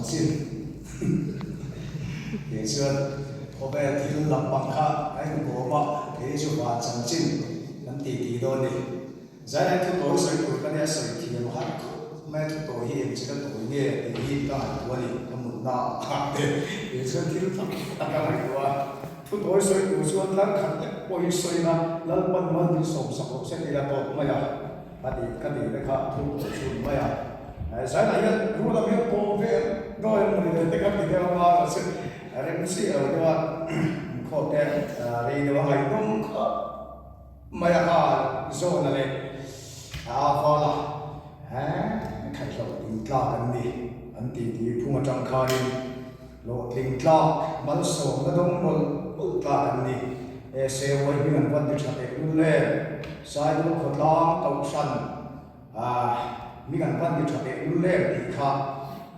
xin để xưa có vẻ thì làm bằng khác anh có mà thế cho bạn chẳng xin làm tí đó đi giải này thu tối sợi của cái này sợi thì nó hát mấy thu tối hiện chỉ là tối nghe thì hiện tại của đi có một nào để xưa thì thằng ta cái này của thu tối sợi của xuân lăng khăn ôi sợi na lăng bận đi sống sống sẽ đi là tốt mà ya cái gì đấy khác thu tối xuân mà ya giải nàyรู้แล้วเนี่ยโปรเฟสก็มันเลยแต่ก็ติดแล้วมาสิอะไรไม่ใช่เอาด้วยขอแต่เรียนว่าไอ้ต้องไม่อยากโซนอะไรพอละใครชอบอินทรากันดีอันที่พุ่งจังคาริโลทิงทรามันส่งก็ต้องบนอุตรากันดีเซลล์ไว้มีเงินวันที่จะเด็กรุ่นเล่สายลูกคนล้อตกชันมีการวันที่จะเด็กรุ่นเล่ดีค่ะ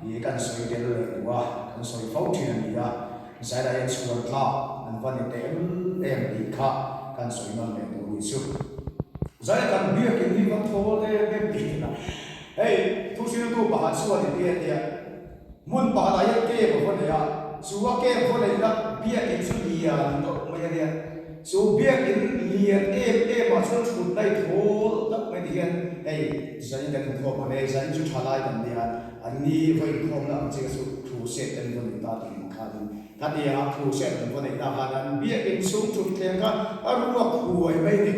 มีการสวยเด่นเลยว่าการสวยฟ้าที่นั่นดีอะสายได้ยังสวยค่ะอันวันที่เด็กรุ่นเล่ดีค่ะการสวยนั่นเลยตัวนี้สุดสายการเบี้ยกินที่วันโตเล่ดีนะเฮ้ยทุกสิ่งทุกบาทส่วนที่เนี่ยมุนบาทอะไรเก็บคนเนี่ยส่วนเก็บคนเนี่ยเบี้ยกินสุดดีอ่ะตัวไม่เนี่ยส่วนเบี้ยกินเลียนมาส่วนสุดได้โถตั้งไม่ดีกันเฮ้ยฉันจะกินข้าวมาเลยฉันจะทำอะไรกันเนี่ยอันนี้ไว้ข้าวนั้นจะสุดถูเสร็จเป็นคนตาดีมากถ้าเดี๋ยวถูเสร็จเป็นคนตาดีนั้นเบี้ยกินสูงสุดเทียงกันอารมณ์ว่าป่วยไม่ดี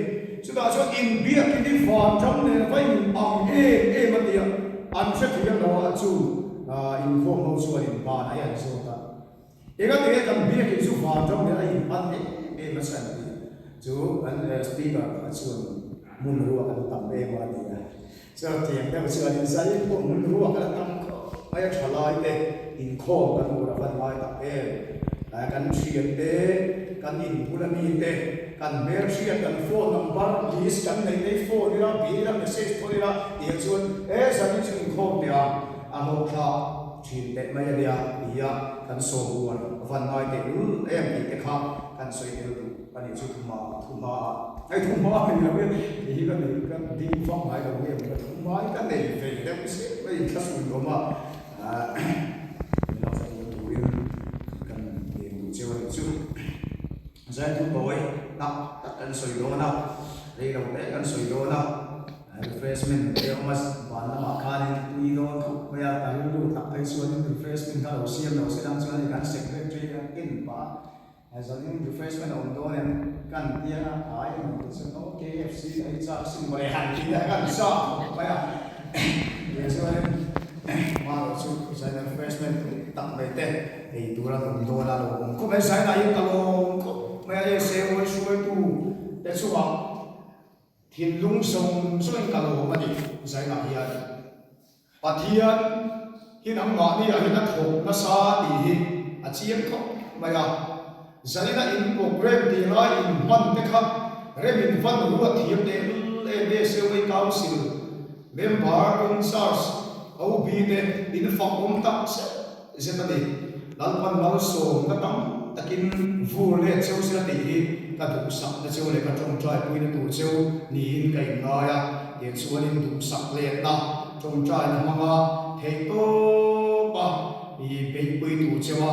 สุดท้ายช่วงอินเบี้ยกินที่ฟาร์มจังเลยไว้อังมาเดียวอันเสร็จที่เราจู่อินโฟมเราส่วนอินปานอะไรอย่างเงี้ยเอกเดียกันเบี้ยกินสุฟาร์มจังเลยอินปันมาสั่งดีจู่อันสปีกส่วนมุนรัวกันตั้งมาดีนะส่วนเทียงแต่ส่วนอินไซด์พวกมุนรัวกันตั้งไม่ฉลาดเลยอินโคกันมูระวันไว้ตั้งกันเชียนเดกันอินบุรมีเดกันเบอร์เชียกันโฟนนัมเบอร์ลิสกันในโฟนนี่ละบีละเมสเซจโฟนนี่ละเดี๋ยวส่วนสัญญาณโคเดียอาโมคลาชีนเดไม่เดียบียกันโซวันวันไว้เดรุ่นดีเดข้ากันสวยเดรุกันนี่ชุดทุ่มมาไอ้ทุ่มมาเป็นยังไงนี่กันนี่กันดีฟังหมายกันเนี่ยมันทุ่มมากันเนี่ยเฟย์เดไม่ใช่ไม่แค่สุดมาเราจะดูดูกันเดี๋ยวดูเจ้าหน้าที่ใจทุกตัวนับกันสวยโดนับเรียกเราได้กันสวยโดนับ refreshment เดี๋ยวมาวันละมาคันวีโดนทุกเวลาแต่รู้ตักไปส่วนนึง refreshment ก็เราเสียมเราเสียดังส่วนในการ secretary กันกินปะส่วนนึง refreshment on ตัวเนี่ยกันเดียนะหายมันจะส่วนโอเค KFC ไอ้จ้าสิ่งบริหารที่ได้กันชอบไปอ่ะเดี๋ยวส่วนนึงมาเราชุดใช้ refreshment ตักไปเต้ไอ้ตัวเราตัวเราก็ไม่ใช่ได้ตลอดไม่ได้เซลล์ช่วยดูแต่ชัวร์ทีมลุงส่งช่วยกันโลมาดิใช่ไหมเฮียปัจเจียนที่น้ำหวานนี่อะไรนักโขกนักซาดีอาเจียนเขาไม่เอาใช่นะอินโปรแกรมดีร้ายอินมันนะครับเริ่มอินฟันรู้ว่าทีมเดลเซลล์เก้าสิบเมมเบอร์อินซาร์สเอาบีเดอินฟังองตักเสร็จแล้วหลังวันเราส่งก็ต้องตะกินฟูเล่เจ้าเสียดีก็ถูกสักเจ้าเล่ก็จงใจปุยในตัวเจ้านี่ไก่น้อยเดี๋ยวส่วนนี้ถูกสักเล่นะจงใจทำมาเทโตปะอีไปปุยตัวเจ้า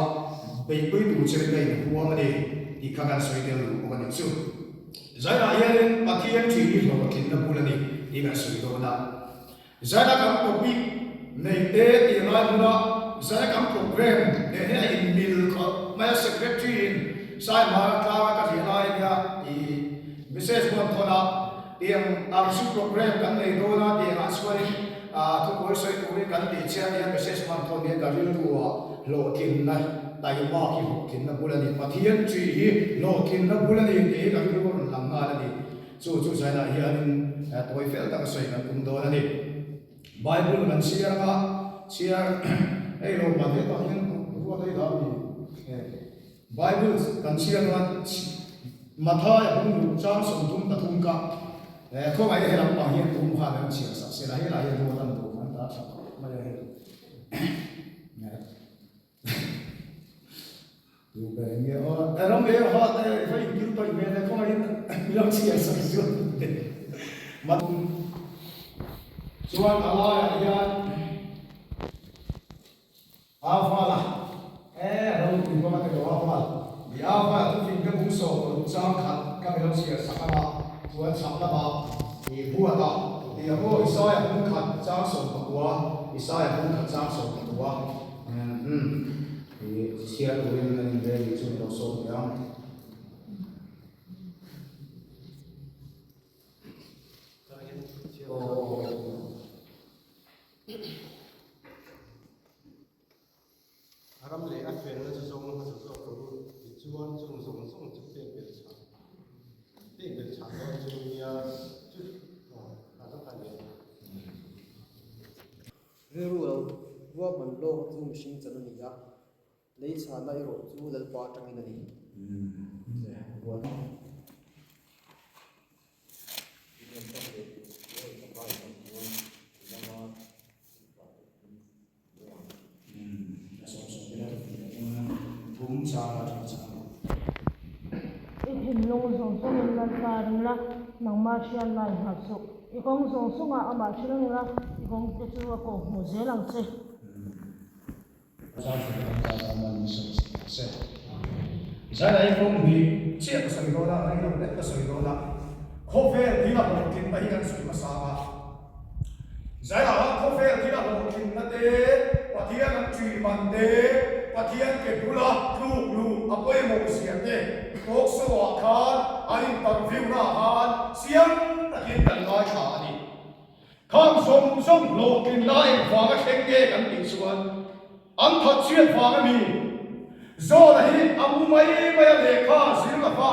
ไปปุยตัวเจ้าไก่หัวมันเองอีกข้างกันสวยเดียวรู้กันสุดใจละเย็นปะเทียนชีวิตเรากินน้ำบุญนี่อีกสวยตัวนั้นใจละกับตัวปีในเตะตีไรบุญใจกับโปรแกรมเนี่ยอินมิลก็ไม่ใช่ secretary ใช่มาคลากับที่ไรเนี่ยอีมิเซสคนทนะเดียงอาร์ชิโปรแกรมกันเลยโดนะเดียงอาสวยทุกคนสวยคุยกันดีเชียร์เนี่ยมิเซสคนทนเนี่ยกันเรื่องตัวโลกินนะแต่ยังว่าที่กินนะบุญนี่ปะเทียนจีโลกินนะบุญนี่เด็กกันเรื่องหลังงานนี่สู้ใจนะเฮียนตัวเฟลตั้งสวยกันกุมโดนะนี่ไบเบิลกันเชียร์นะเชียร์ไอ้โลกมันเนี่ยตอนนี้รู้ว่าได้แล้วนี่ไบเบิลกันเชียร์นะมาท้ายผมรู้จ้างส่งทุ่มตะทุ่มกับเขาไอ้ให้เราบางอย่างทุ่มผ่านกันเชียร์สักเสียให้หลายอย่างตัวนั้นตัวมันตาสักไม่ได้ดูไปเงี้ยแต่เราไม่เอาแต่ไฟยืดไปเงี้ยเขาไม่เราเชียร์สักส่วนมาส่วนอะไรอย่าง alpha là đâu thì có cái đó alpha vì alpha tôi tìm cái bung số của trang khát các cái gì sắc là tôi sắc là bảo thì bùa đó thì bùa Isaiah bung khát trang số của bùa Isaiah bung khát trang số của bùa thì chia đôi nên về thì chúng tôi số được Aram le a fen na zong ha zo ko ti chuan chung zong chu te be cha do chu ya chu ha ta ta le rural wa man lo chu mishing chan ni ya lei cha na ro chu dal pa tang ni wa cũng sao hình long song song lan ta la nang ma sian lai ha su I kong song song a ma sian la I kong te chu ko mo ze lang che sao phải làm ta mình sẽ giờ này không bị chết cái sợi đó là anh làm cái sợi đó là khó phê thì là một kinh bảy ngàn sợi mà sao mà giờ là khó phê thì là một kinh là thế và thì là truy bằng thế và thì là cái bula lu à bây một xiên thế quốc số khan anh bằng phiêu na khan xiên là kinh tận nói khá đi khang song song lô kinh lại và cái khen ghê cái tình xuân anh thật chuyện và cái mình do là hi amu mai mai le kha sil la fa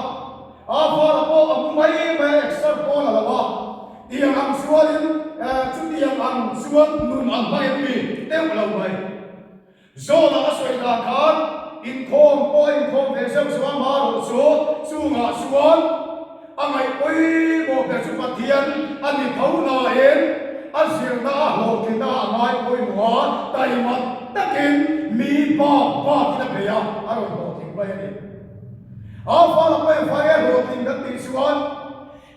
a fa la po amu mai mai extra po la wa tiang ang suan chu tiang ang suan nun ang mai mi teu lo mai do la soi la khan in khom ve sem suan ma ro chu nga suan angai oi bo pe chu pathian ani thau na en azir na ho kin na mai oi wa tai mat takin mi ba kita beya aro ho tin ba ni afa la pe fa ye ho tin dak ti suan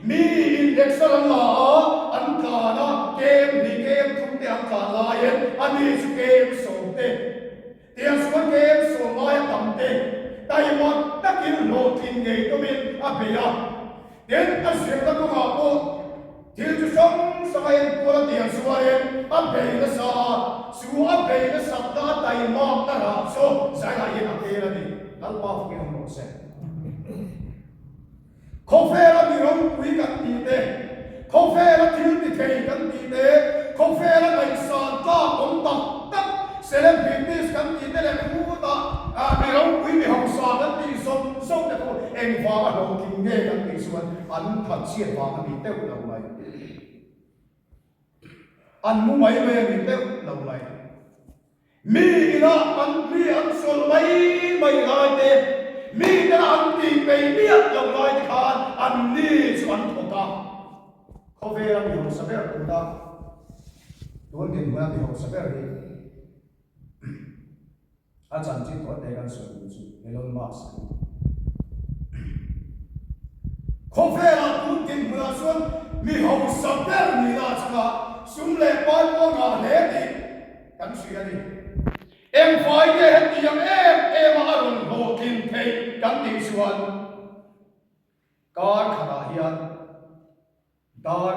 mi in excellent la an ka na kem ni kem thum te an ka la yen ani su kem so te tiang suan kem so ma ya tam te tai mat takin ho tin ngei to min a beya den azir da ko ma ko til chu song sai ko la tiang suan a be na sa su a be na sa da tai ma ta ra so sai la yen a te la ni al pa fu ki hom se ko fe la mi rom kui kan ti te ko fe la til ti thei kan ti te ko fe la mai sa ta om ta tak celebrities kan ti te le khu ta a mi rom kui mi hom sa kan ti som te ko en fa ma ho king nge kan ti suan an phat chiat wa ma mi te u lo mai an mu mai mai mi te lo mai mi ina an mi an sol mai mai lai te mi na an ti pe mi lo lai te khan an ni chu an thota ko ve la mi ho sa ber ku da don din ma mi ho sa ber ni a chan chi ko te kan so chu Elon Musk ko ve la kun din ma suan mi ho sa ber ni la cha sum le pa ko nga le ti kan suy ani em phải nghe hết tiếng em arun ho kin thei kan ti suan kar khada hian dar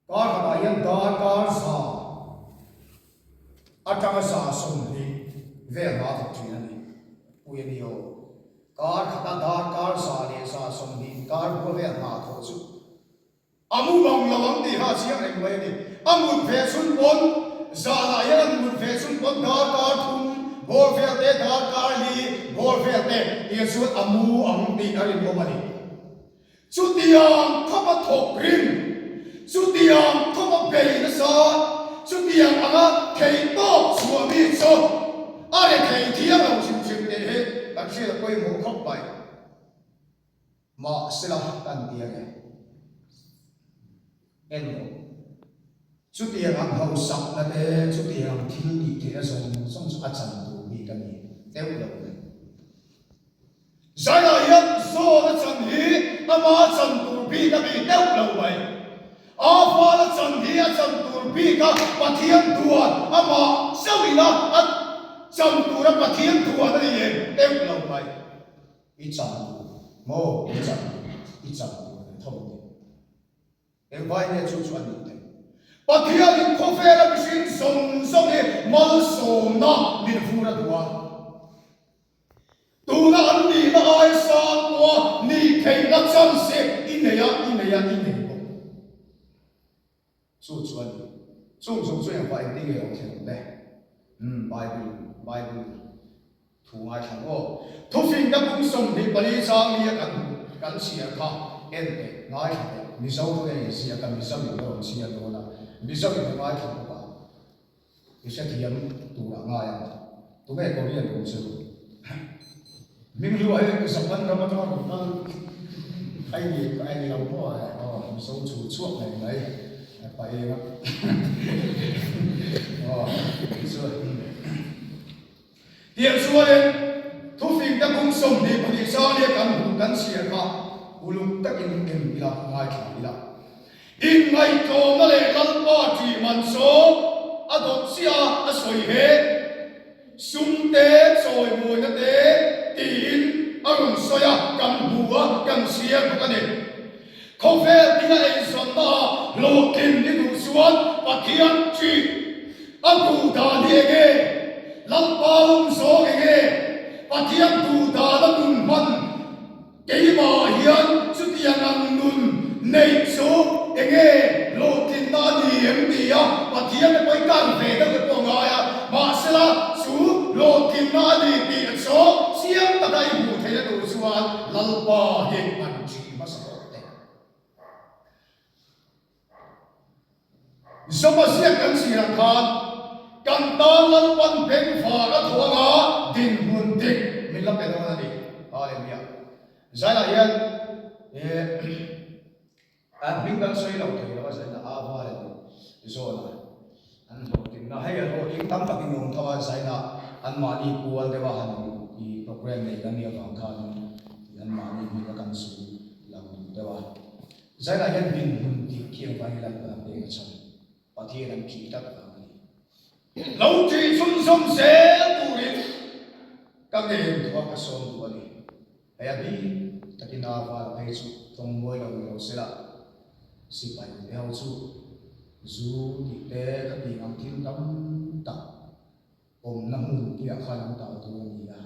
khada hian dar kar sa atanga sa sum ni ve ma ta ti ani ui ni yo kar khada dar kar sa le sa sum ni kar ko ve ma tho chu amu bang lawang ti ha chiang ai mai ni amu phe sun bon za la yan mun phe sun bon dar kar thum bor phe te dar kar li bor phe te ye su amu ang ti ari mo mani chu tiang khapa thok rin chu tiang khapa be na sa chu tiang anga thei to chua mi so are thei thiang lo sim sim te he tak se la koi mo khop bai ma sila tan ti age en chút tiền hàng hậu sập là thế chút tiền hàng thiếu đi thế là xong chút ăn chẳng đủ bị cái gì đeo đầu này giải lại hiện số là chẳng hí ama chẳng đủ bị cái gì đeo đầu này apa là chẳng hí chẳng đủ bị cái và thiên tuột ama sao bị na at cham tu ra pathian tu ana ni em lo mai ít chậm mô ít chậm thông em vai nghe chú chú anh đi pathian ni ko fe la bisin som som ni mal som na min fu ra tua tu na an ni na ai sa wa ni thei na cham se in ne ya chú chú anh đi chung chuyện vai đi nghe ông thiên đấy Bible thu ngay thằng ô thu phim đã cũng sống thì bali sang ni kan sia kha em để ngay thằng mi sâu thôi này xia cầm mi sâu nhiều đâu xia đâu là mi sâu nhiều ngay thằng bà cái sẽ thì em tu là ngay à tu cái có biết đâu sâu mình lưu ấy cái sản phẩm đó mà nó anh làm quá mi sâu chủ chuột này đấy phải lắm rồi hiện xưa lên thu phim đã cũng sống thì bali sang ni kan sia kha ulung tak in ila ngai thla ila in ngai to na le lal pa ti man so adot sia a soi he sum te choi moi na te tin arun soya kan bua kan sia ko ne ko fe dina e son na lo kin ni du suan pathian chi abu da ni ge lal pa lum so ge pathian tu da da nun man cái mà hiện xuất hiện ăn nun này số nghe lô tin na đi em đi à và thiên cái căn về đó cái con ngài à mà sẽ là số lô tin na đi đi số xiêm ta đây một thế là đủ số an lal ba hiện ăn chỉ mà sao đấy số mà xiêm cần gì là kan ta lal pan pen pha ra thua ngã din hun tik mình làm cái đó là đi hallelujah giải là hiện anh mình đang suy đầu thì nó sẽ là ava là rồi là anh hồ tình nó hay là hồ tình tâm tập kinh nghiệm thôi giải là anh mà đi cuốn để vào hành đi program này đang nhiều vàng khan anh mà đi mình cần sự làm để vào giải là hiện mình mình đi kiêng vài lần là để cái chân và thiên anh kỹ tất cả lâu chỉ xuân sông sẽ tu đi các nghề thuộc cái số của anh hay là đi takin ava hay chú trong ngôi đầu sẽ là si bài theo chú dù thì té các đi ngang thiên tâm tập năm hùng kia khai năm tạo tu ni à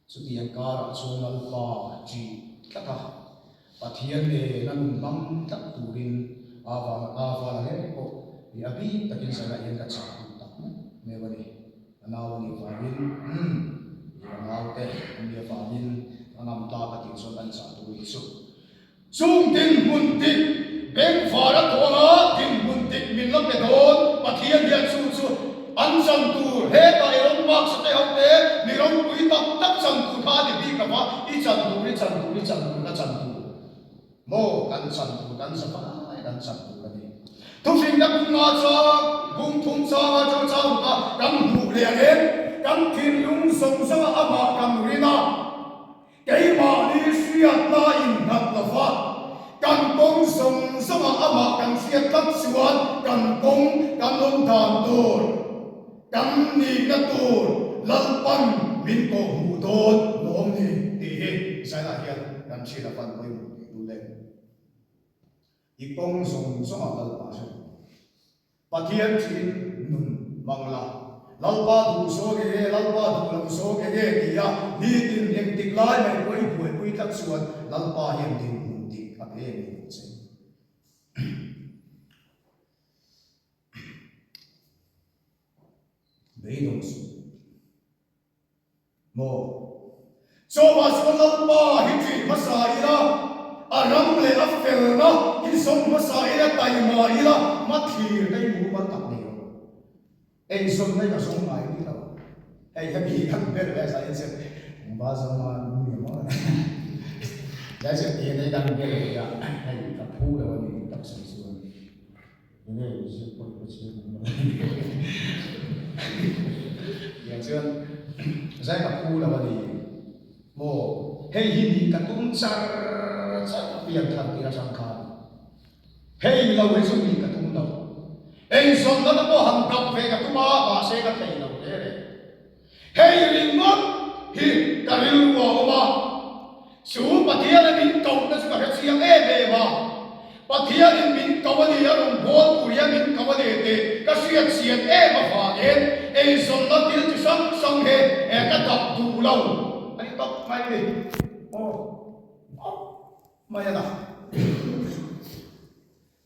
chú thì anh cả chú nal pa chỉ các ha và thiên này năm năm tập tu rin ava là hết có thì abi takin sẽ là yên cả chả tu tập mấy vấn đề nào vấn đề phải rin nào té vấn đề phải rin ngam ta ka tin son an sa tu isu chung tin mun tik beng phá ra thua ngã tin mun tik min lam pe don pathian hian chu an san tu he ta iron mak sa te hok te ni rong pui tak san tu tha ni bi ka ba i chan tu na chan tu mo kan san tu kan sa pa kan san tu ka ni thu phim đã cũng ngã cha bung thung cha ma cha cha ta kan hu le hen kan thin lung song sa ama kan rina cái mà đi xuyên na in nát là phát cần công sông sông ama cần xuyên tất xuân cần công cần ôn đàn tổ cần ni na tổ lal pan min ko hu đôn lom ni thì sai là hiện kan chi là phần với đủ lên y công song song al pa se pathian chi nun mangla lalpa du so ge lalpa du lam so ge kia ni tin hem tik lai mai pui tak suan lalpa hem tin mun tik a e ni se bei dong su mo so ma so lalpa hi chi masaila aram le afel na hi som masaila tai ma ila mathir dai mu ma tak ni ei som dai ka som mai ni lo ei happy kan ber ba sa in se ba sa ma nu ni ma ya se ti dai kan ber ya ei ka phu le wa ni tak sa su ni ne se ko chi ya chen sai ka phu le wa ni mo hei hi ni ka tum char pian than ti ra sang khan hei lo hei sum ni ka tum lo ei son na ko ham kap ve ka tuma ba se ka thei lo le hi karil wa oma su pathia la min kau na su ka siang e be ba pathia in min kawali ya rum bol puria min kawali te ka siat siat e ma fa e zon na til tu sang sang he e ka tap du lau ani tap mai ni mai na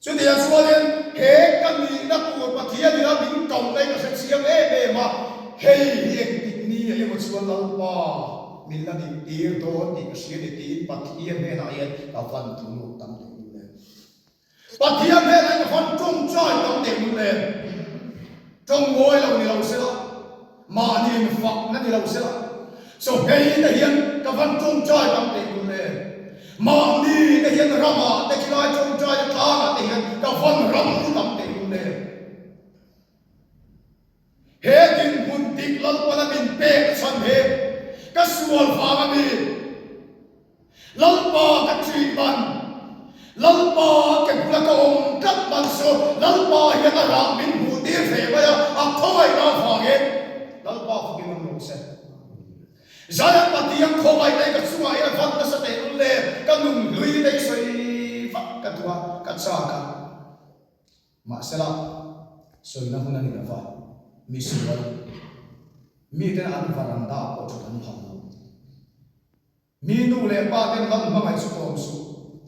cho nên là số tiền hệ các mình đã của bác thiên thì đã bình cộng đây là sẽ siêu về mà hay hiện tình ni là một số lâu mà mình là đi tiền đó thì cái siêu đi tiền bác thiên về này là phần thu nhập tăng lên bác thiên về này là phần trung trai tăng lên trong ngôi là người lâu sẽ mà niệm phật nó đi lâu sẽ số hay là hiện cái phần trung trai tăng lên mà đi để hiện rama để khi nói trong trai cho ta để hiện cái phần ram cũng tầm tiền luôn hết tin muốn tích lắm qua là mình bê sân hết cái suol phá mình lắm ba cái chuyện bàn lắm ba cái bula cái ông cắt bàn số lắm ba hiện là làm mình muốn đi về bây giờ thôi nó phá hết lắm ba phải mình nông sen Zaya patiang khomai dai ka sunga ira fan ta sa te le ka nung lui dai soi fa ka tua ka cha ka ma sela soi na huna ni ka fa mi suwal mi ten an varanda ko chu kan phang mi nu le pa ten lam ma mai su tom su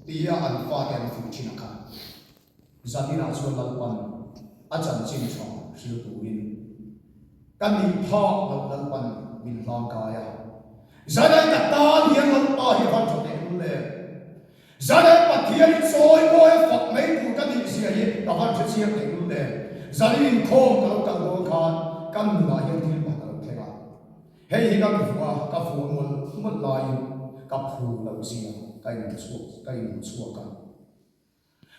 tia an fa ten fu china ka zatina chu lal pan a chan chin chong hil tu in kan ni pha lal pan min lang ka ya Zadai kata dia lampa dia fan chote ule. Zadai pathia ni soi boy fak mai tu kan ni sia ye ka fan che sia te ule. Zadai in khom ka ka go khan kan na ye thil ma ka thega. Hei hi ka fuwa ka fu mun lai ka phu la sia kai ni chu ka.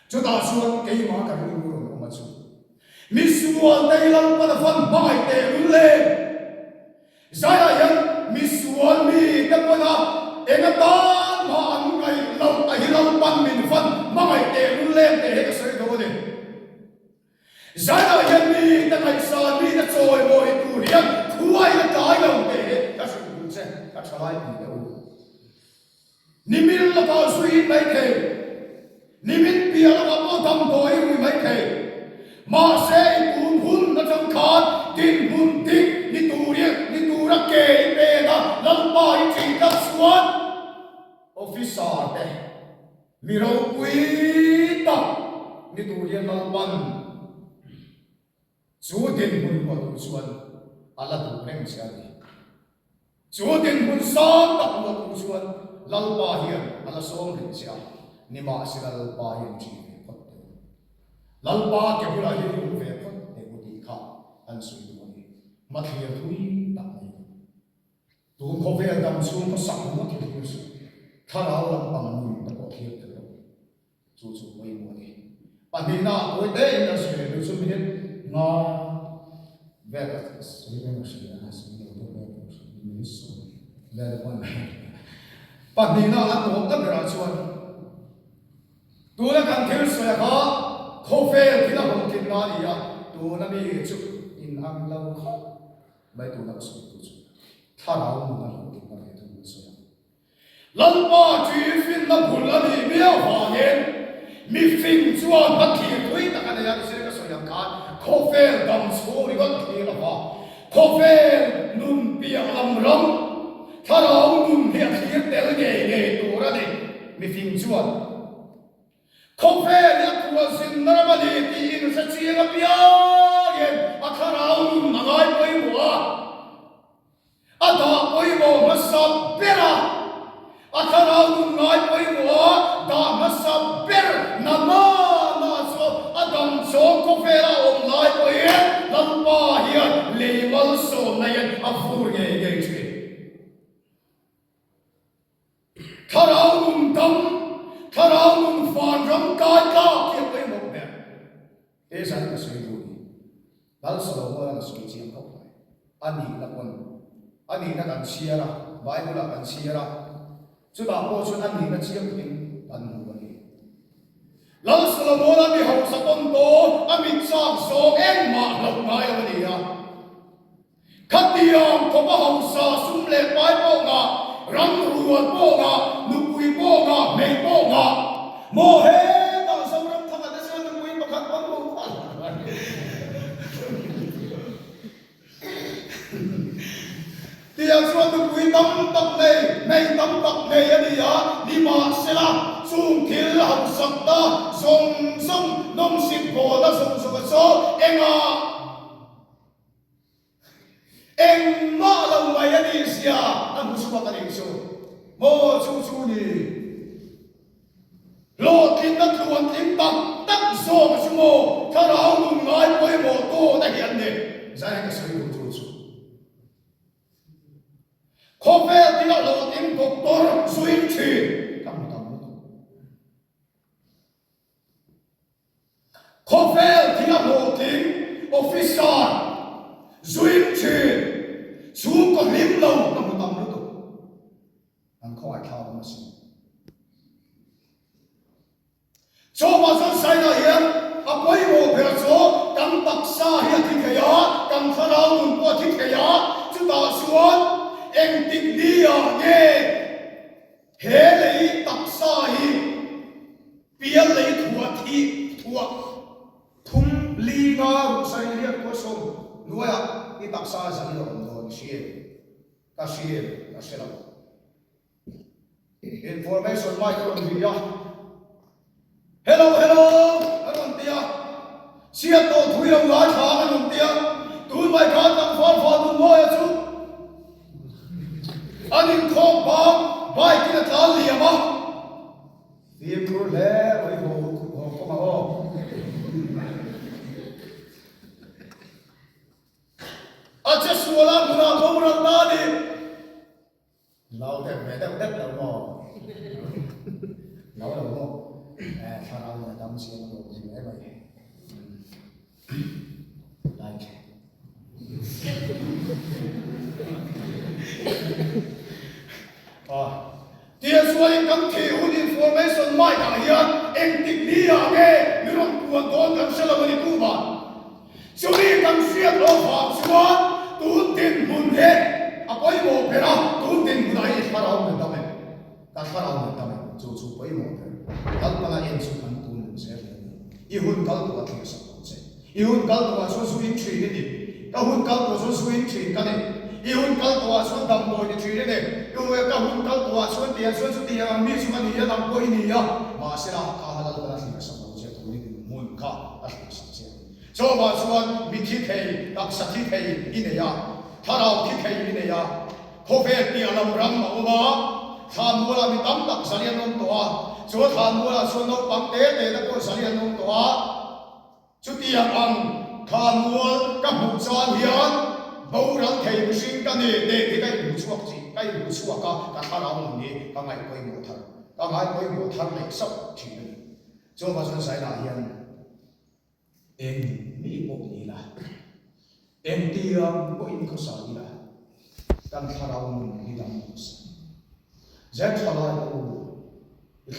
Chu ta chuan ke ma ka ni ru ma chu. Mi sual dai lam pa fan bai te ule. Zadai yang misuan mi tapona engatan ma angai lau ahilau pan min fan mangai te lem te he sai do de zana yan mi ta kai sa mi ta choi moi tu rian khuai la kai lau te ka su kun se ka chalai ni do nimil la ka sui mai ke nimin pia la mo tam doi ui mai ke ma se kun hun na chang khan tin hun tin ni tu ra ke pe na lam pa i chi ta suan officer te mi ro quy ta ni tu rian lam pan chu tin hun pa tu suan ala tu reng sia ni chu tin hun san ta ma tu suan lam pa hian ala som reng sia ni ma sia lam pa hian chi phot lam pa ke bula hi lu ve phot te mu ti kha an sui du ni ma thia thui ta tu ko ve dam chung ko sak mo ki ki su tha ra lam pang nu ta ko thi ta chu mai mo ni pa ni na ko de na su le su mi na ve ka su ve na su na su ni to ve ko su ni su ve pa na pa ni na a to ta ra chuan tu la kan thil su ya kha ko ve ki na hom kin na ni ya tu na mi chu in ang lau kha bai tu na su tu chu tha ra mo na hom kin na ve tu su ya lam pa chi fin na bul la ni mi a ha hen mi fin chuan ba ki thui ta ka ya se ka so ya ka ko ve dam so ri ba ki la ba ko ve nun pia lam ram tha ra nun he ki te le ge tu ra ni mi fin chuan ko ve ya ku sin na ba ni ti in sa chi ga pia gen a tha ra nun na ngai poi wa a da poi mo ma sa pera a tha ra nun ngai poi wa da ma sa per na ma na so a dam so ko ve ra om lai poi lam pa hian le wal so na yan a fur ge ge chi tha ra nun dam tha ra nun fan ram kai ka ki poi mo me e sa ka sui du ni dal so lo na sui chi ko ani la kon ani na kan siara bible kan siara chu da po chu ani na chiam tin an hu ni lal solomon mi ho sa ton to ami chak so en ma lo ngai ani ya khatiam ko có bao hậu sa sum lệ bái bộ ngà răng ruột bộ ngà nụ quỳ bộ ngà mày bộ ngà mồ hê tao sâu râm thằng anh đã xem nụ quỳ mà khát bắn bộ ngà tiang suatu kui tam tak nei tam tak nei ani ya lima sela sung thil hau sakta song song nom sit ko da song song so enga eng ma lo mai ani sia am suwa ka ni so mo chu chu ni lo tin na thuan tin tak tak so ma sumo tharau nun ngai poi mo to da hian ne zai ka sai chu chu Khofel tidak lo tim doktor suinci kamu tahu Khofel tidak lo tim officer suinci suka lim lo kamu tahu itu engkau akan masih coba saya yang apa yang berso kam paksa ya tikaya kam farau nun po tikaya sudah suan em tik lia nghe hé lấy tập sa hi bia lấy thua thi thua thum li nga ru sai liat ko som nuaya i tập sa sa lo don sie ka sela information mai ko dia hello anon tia sia to thui lo la tha anon tia tu mai ka tam phon tu mo ya chu anh không bằng bài kia ta liềm á liềm cứ lẽ với hồ có mà ô anh sẽ xua lan của nó không được ta đi lâu đẹp vẻ đẹp đẹp lâu mò lâu mò pha lâu là tâm sự lâu gì đấy vậy like Dia suai kam theu information mai ka hian eng tik ni a ge miron puan don kam sela ni ku ba chumi kam siat lo fa chuan tu tin mun he apoi mo pera tu tin munai farau me dame ka farau me dame chu chu poi mo kal pala en su kan tu mun se i hun kal tu ka sa ko se i hun kal tu so su in tri ni ka hun kal tu so su in tri ka ni ihun kal tua suan dam boy ni thire ne yo ka hun kal tua suan tian su ti ang mi su mani ya dam boy ni ya ma sera ka halal ka si ka sa je tu ni mun ka a sa je so ma suan mi thi thei tak sa thi thei ine ya tharau thi thei ine ya khofe ti alam ram ma ba than mola mi tam tak salian nom toa so than mola so no pam te da ko salian nom toa chu ti ang than mol ka mu chan hian bầu răng thầy một sinh cái này để cái mũ chuộc gì cái mũ chuộc cả thà nào mình đi cả ngày quay mũ thằng này sắp thì cho vào sân sai là hiện em mỹ bộ gì là em tiêm có in có sao gì là căn thà nào mình đi làm mũ rất thà nào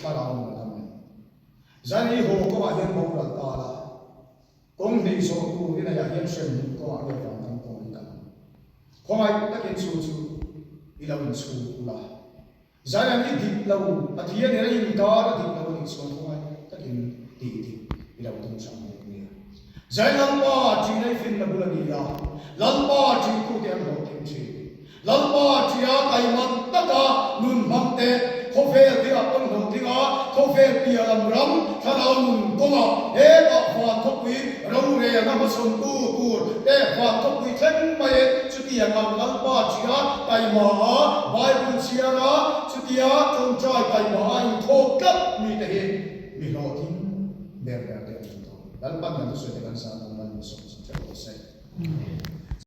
thà nào mình làm rất nhiều hồ có bao nhiêu bầu răng ta là công ty số của cái này hiện xem có bao nhiêu răng không ai ta kiến số số đi làm số là giá là cái thịt lâu à thì này là những cái là thịt lâu những số không ai ta kiến thịt đi làm tung sang một người giá lần ba chỉ này phim là bữa đi à lần ba chỉ cố gắng học thêm gì lần ba chỉ à cái mặt tất cả nun mặt tệ không phải đi à con học tiếng à không phải đi à làm rắm thà nào nun công à hết à hoàn thúc quý râu rè nó mà sồn tu để hoàn thúc quý thêm mày chút tiền làm lần ba chỉ à cái mà bài bút chỉ à chút tiền trong trái cái mà anh thô cấp mi thế mi lo tin đẹp đẹp đẹp lần ba mình sẽ được ăn sáng lần mình sẽ được